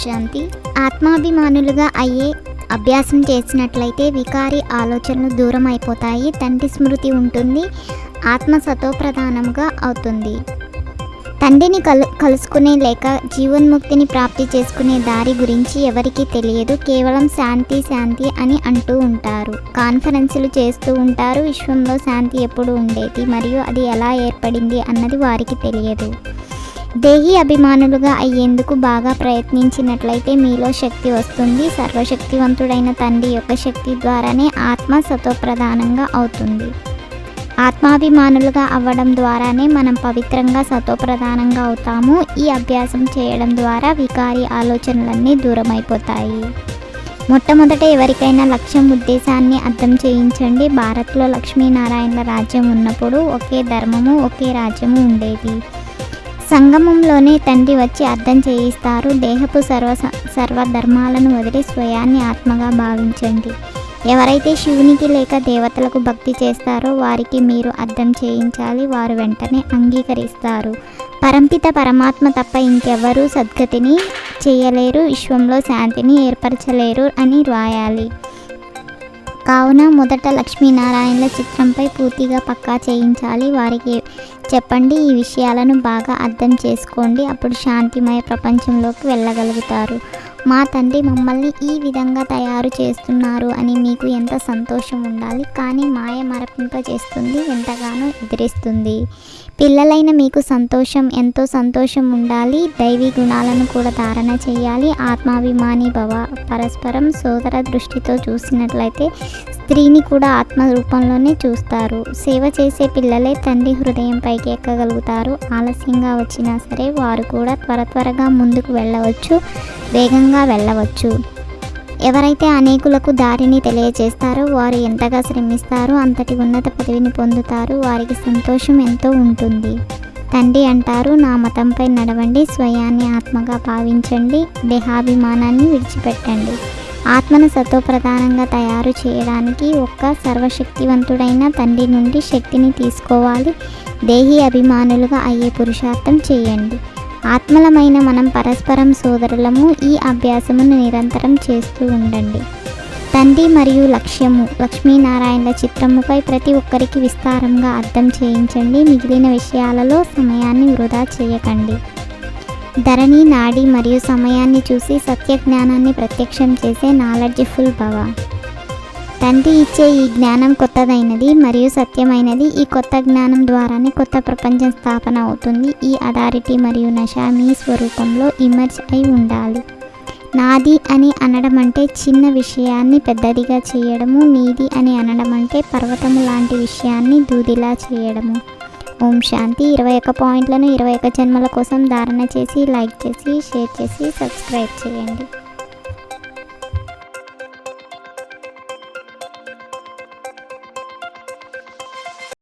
శాంతి. ఆత్మాభిమానులుగా అయ్యే అభ్యాసం చేసినట్లయితే వికారి ఆలోచనలు దూరం అయిపోతాయి. తండ్రి స్మృతి ఉంటుంది. ఆత్మ సతోప్రధానంగా అవుతుంది. తండ్రిని కలుసుకునే లేక జీవన్ముక్తిని ప్రాప్తి చేసుకునే దారి గురించి ఎవరికీ తెలియదు. కేవలం శాంతి శాంతి అని అంటూ ఉంటారు. కాన్ఫరెన్సులు చేస్తూ ఉంటారు. విశ్వంలో శాంతి ఎప్పుడు ఉండేది మరియు అది ఎలా ఏర్పడింది అన్నది వారికి తెలియదు. దేహీ అభిమానులుగా అయ్యేందుకు బాగా ప్రయత్నించినట్లయితే మీలో శక్తి వస్తుంది. సర్వశక్తివంతుడైన తండ్రి యొక్క శక్తి ద్వారానే ఆత్మ సతోప్రధానంగా అవుతుంది. ఆత్మాభిమానులుగా అవ్వడం ద్వారానే మనం పవిత్రంగా సతోప్రధానంగా అవుతాము. ఈ అభ్యాసం చేయడం ద్వారా వికారి ఆలోచనలన్నీ దూరమైపోతాయి. మొట్టమొదట ఎవరికైనా లక్ష్యం ఉద్దేశాన్ని అర్థం చేయించండి. భారత్లో లక్ష్మీనారాయణల రాజ్యం ఉన్నప్పుడు ఒకే ధర్మము ఒకే రాజ్యము ఉండేది. సంగమంలోనే తండ్రి వచ్చి అర్థం చేయిస్తారు. దేహపు సర్వధర్మాలను వదిలి స్వయాన్ని ఆత్మగా భావించండి. ఎవరైతే శివునికి లేక దేవతలకు భక్తి చేస్తారో వారికి మీరు అర్థం చేయించాలి. వారు వెంటనే అంగీకరిస్తారు. పరంపిత పరమాత్మ తప్ప ఇంకెవరూ సద్గతిని చేయలేరు, విశ్వంలో శాంతిని ఏర్పరచలేరు అని రాయాలి. కావున మొదట లక్ష్మీనారాయణల చిత్రంపై పూర్తిగా పక్కా చేయించాలి. వారికి చెప్పండి, ఈ విషయాలను బాగా అర్థం చేసుకోండి. అప్పుడు శాంతిమయ ప్రపంచంలోకి వెళ్ళగలుగుతారు. మా తండ్రి మమ్మల్ని ఈ విధంగా తయారు చేస్తున్నారు అని మీకు ఎంత సంతోషం ఉండాలి. కానీ మాయ మరపింపజేస్తుంది, ఎంతగానో ఎదిరిస్తుంది. పిల్లలైన మీకు ఎంతో సంతోషం ఉండాలి. దైవీ గుణాలను కూడా ధారణ చేయాలి. ఆత్మాభిమాని భవ. పరస్పరం సోదర దృష్టితో చూసినట్లయితే స్త్రీని కూడా ఆత్మ రూపంలోనే చూస్తారు. సేవ చేసే పిల్లలే తండ్రి హృదయం పైకి ఎక్కగలుగుతారు. ఆలస్యంగా వచ్చినా సరే వారు కూడా త్వరగా ముందుకు వెళ్ళవచ్చు, వేగంగా వెళ్ళవచ్చు. ఎవరైతే అనేకులకు దారిని తెలియజేస్తారో వారు ఎంతగా శ్రమిస్తారో అంతటి ఉన్నత పదవిని పొందుతారు. వారికి సంతోషం ఎంతో ఉంటుంది. తండ్రి అంటారు, నా మతంపై నడవండి, స్వయాన్ని ఆత్మగా భావించండి, దేహాభిమానాన్ని విడిచిపెట్టండి. ఆత్మను సతోప్రధానంగా తయారు చేయడానికి ఒక్క సర్వశక్తివంతుడైన తండ్రి నుండి శక్తిని తీసుకోవాలి. దేహీ అభిమానులుగా అయ్యే పురుషార్థం చేయండి. ఆత్మలమైన మనం పరస్పరం సోదరులము. ఈ అభ్యాసమును నిరంతరం చేస్తూ ఉండండి. తండ్రి మరియు లక్ష్యము. లక్ష్మీనారాయణల చిత్రముపై ప్రతి ఒక్కరికి విస్తారంగా అర్థం చేయించండి. మిగిలిన విషయాలలో సమయాన్ని వృధా చేయకండి. ధరణి, నాడి మరియు సమయాన్ని చూసి సత్య జ్ఞానాన్ని ప్రత్యక్షం చేసే నాలెడ్జ్ఫుల్ భవ. తండ్రి ఇచ్చే ఈ జ్ఞానం కొత్తదైనది మరియు సత్యమైనది. ఈ కొత్త జ్ఞానం ద్వారానే కొత్త ప్రపంచం స్థాపన అవుతుంది. ఈ అథారిటీ మరియు నశ మీ స్వరూపంలో ఇమర్జ్ అయి ఉండాలి. నాది అని అనడం అంటే చిన్న విషయాన్ని పెద్దదిగా చేయడము. నీది అని అనడం అంటే పర్వతము లాంటి విషయాన్ని దూదిలా చేయడము. ఓం శాంతి. 21 పాయింట్లను 21 జన్మల కోసం ధారణ చేసి, లైక్ చేసి, షేర్ చేసి, సబ్స్క్రైబ్ చేయండి.